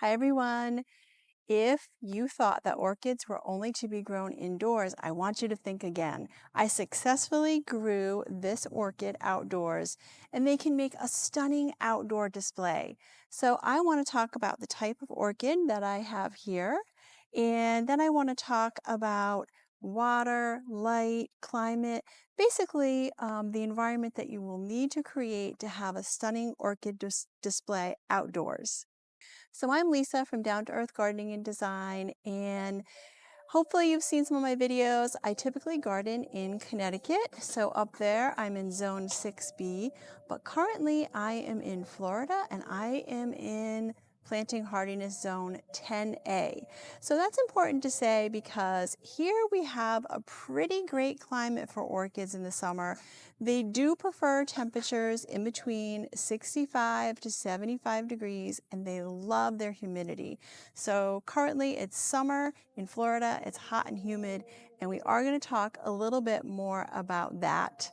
Hi everyone. If you thought that orchids were only to be grown indoors, I want you to think again. I successfully grew this orchid outdoors and they can make a stunning outdoor display. So I want to talk about the type of orchid that I have here, and then I want to talk about water, light, climate, basically the environment that you will need to create to have a stunning orchid display outdoors. So I'm Lisa from Down to Earth Gardening and Design, and hopefully you've seen some of my videos. I typically garden in Connecticut, so up there I'm in zone 6B, but currently I am in Florida and I am in planting hardiness zone 10A. So that's important to say because here we have a pretty great climate for orchids in the summer. They do prefer temperatures in between 65 to 75 degrees and they love their humidity. So currently it's summer in Florida, it's hot and humid, and we are going to talk a little bit more about that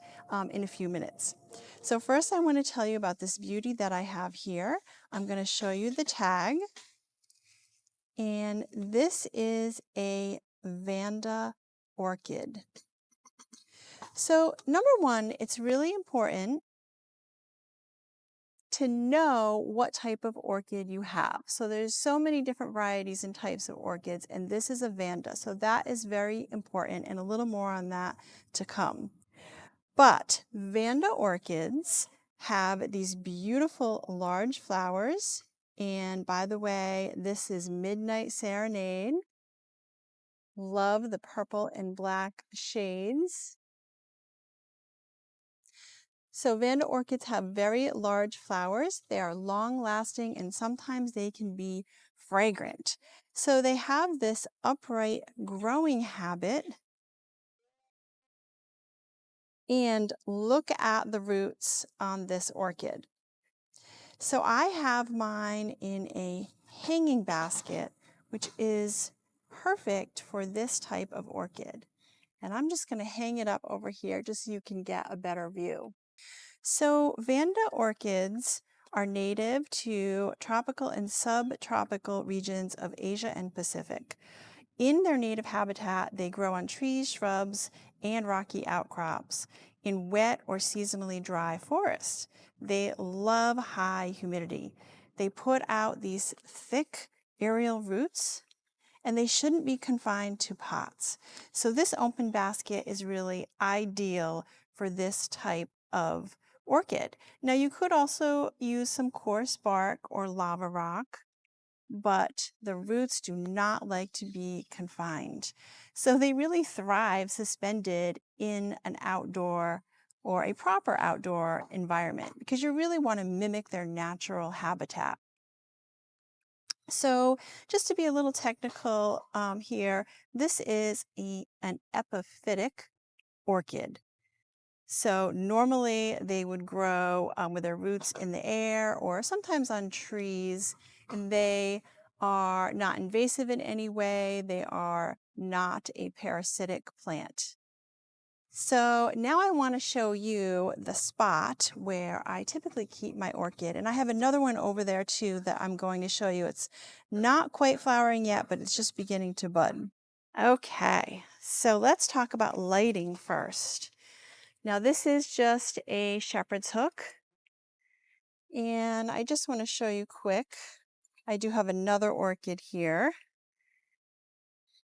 in a few minutes. So first I want to tell you about this beauty that I have here. I'm going to show you the tag, and this is a Vanda orchid. So number one, it's really important to know what type of orchid you have. So there's so many different varieties and types of orchids, and this is a Vanda. So that is very important, and a little more on that to come. But Vanda orchids have these beautiful large flowers. And by the way, this is Midnight Serenade. Love the purple and black shades. So Vanda orchids have very large flowers. They are long lasting and sometimes they can be fragrant. So they have this upright growing habit. And look at the roots on this orchid. So I have mine in a hanging basket, which is perfect for this type of orchid. And I'm just going to hang it up over here just so you can get a better view. So Vanda orchids are native to tropical and subtropical regions of Asia and Pacific. In their native habitat, they grow on trees, shrubs, and rocky outcrops in wet or seasonally dry forests. They love high humidity. They put out these thick aerial roots, and they shouldn't be confined to pots. So this open basket is really ideal for this type of orchid. Now you could also use some coarse bark or lava rock, but the roots do not like to be confined. So they really thrive suspended in an outdoor or a proper outdoor environment because you really want to mimic their natural habitat. So just to be a little technical here, this is an epiphytic orchid. So normally they would grow with their roots in the air or sometimes on trees, and they are not invasive in any way. They are not a parasitic plant. So now I want to show you the spot where I typically keep my orchid. And I have another one over there too that I'm going to show you. It's not quite flowering yet, but it's just beginning to bud. Okay, so let's talk about lighting first. Now this is just a shepherd's hook, and I just want to show you quick. I do have another orchid here,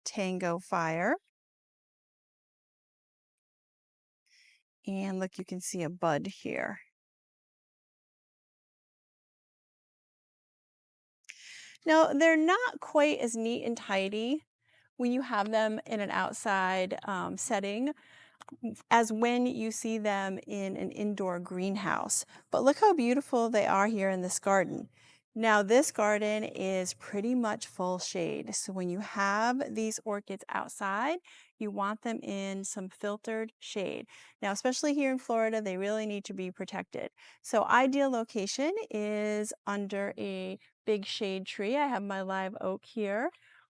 Tango Fire. And look, you can see a bud here. Now they're not quite as neat and tidy when you have them in an outside setting as when you see them in an indoor greenhouse. But look how beautiful they are here in this garden. Now this garden is pretty much full shade. So when you have these orchids outside, you want them in some filtered shade. Now, especially here in Florida, they really need to be protected. So ideal location is under a big shade tree. I have my live oak here.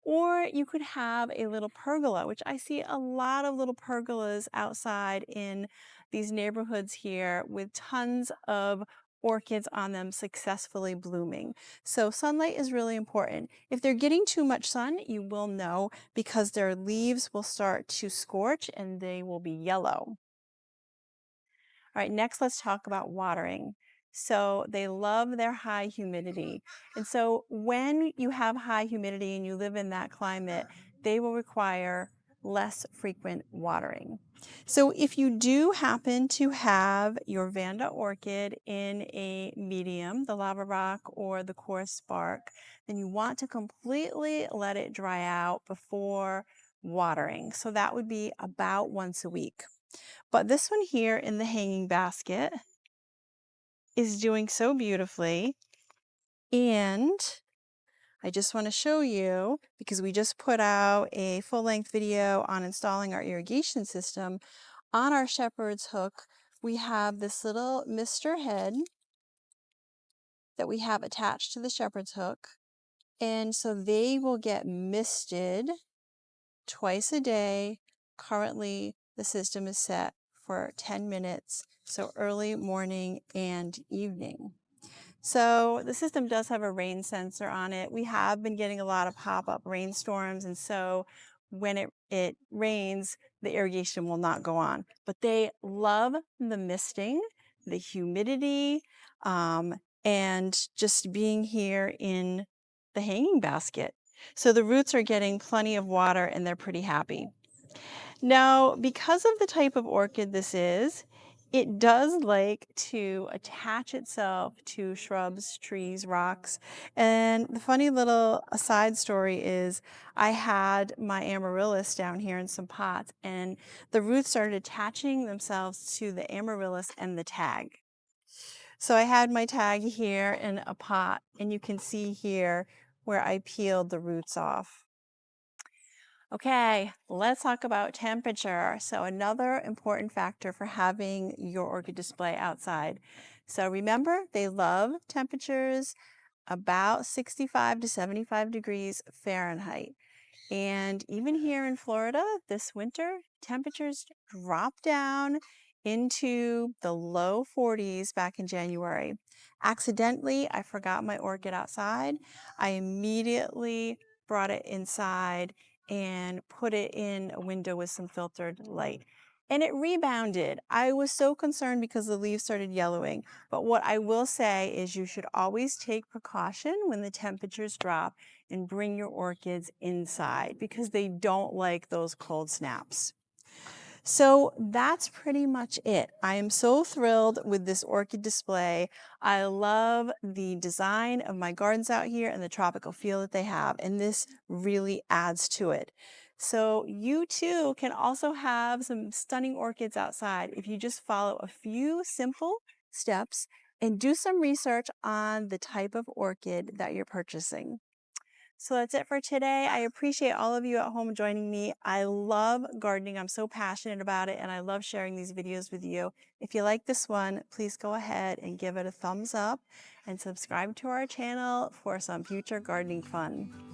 Or you could have a little pergola, which I see a lot of little pergolas outside in these neighborhoods here with tons of orchids on them successfully blooming. So sunlight is really important. If they're getting too much sun, you will know because their leaves will start to scorch and they will be yellow. All right, next let's talk about watering. So they love their high humidity. And so when you have high humidity and you live in that climate, they will require less frequent watering. So if you do happen to have your Vanda orchid in a medium, the lava rock or the coarse spark, then you want to completely let it dry out before watering. So that would be about once a week. But this one here in the hanging basket is doing so beautifully. And I just want to show you, because we just put out a full-length video on installing our irrigation system, on our shepherd's hook, we have this little mister head that we have attached to the shepherd's hook. And so they will get misted twice a day. Currently, the system is set for 10 minutes, so early morning and evening. So the system does have a rain sensor on it. We have been getting a lot of pop-up rainstorms, and so when it rains, the irrigation will not go on. But they love the misting, the humidity, and just being here in the hanging basket. So the roots are getting plenty of water and they're pretty happy. Now, because of the type of orchid this is, it does like to attach itself to shrubs, trees, rocks. And the funny little aside story is I had my amaryllis down here in some pots and the roots started attaching themselves to the amaryllis and the tag. So I had my tag here in a pot and you can see here where I peeled the roots off. Okay, let's talk about temperature. So another important factor for having your orchid display outside. So remember, they love temperatures about 65 to 75 degrees Fahrenheit. And even here in Florida this winter, temperatures dropped down into the low 40s back in January. Accidentally, I forgot my orchid outside. I immediately brought it inside and put it in a window with some filtered light. And it rebounded. I was so concerned because the leaves started yellowing. But what I will say is you should always take precaution when the temperatures drop and bring your orchids inside because they don't like those cold snaps. So that's pretty much it. I am so thrilled with this orchid display. I love the design of my gardens out here and the tropical feel that they have, and this really adds to it. So you too can also have some stunning orchids outside if you just follow a few simple steps and do some research on the type of orchid that you're purchasing. So that's it for today. I appreciate all of you at home joining me. I love gardening. I'm so passionate about it and I love sharing these videos with you. If you like this one, please go ahead and give it a thumbs up and subscribe to our channel for some future gardening fun.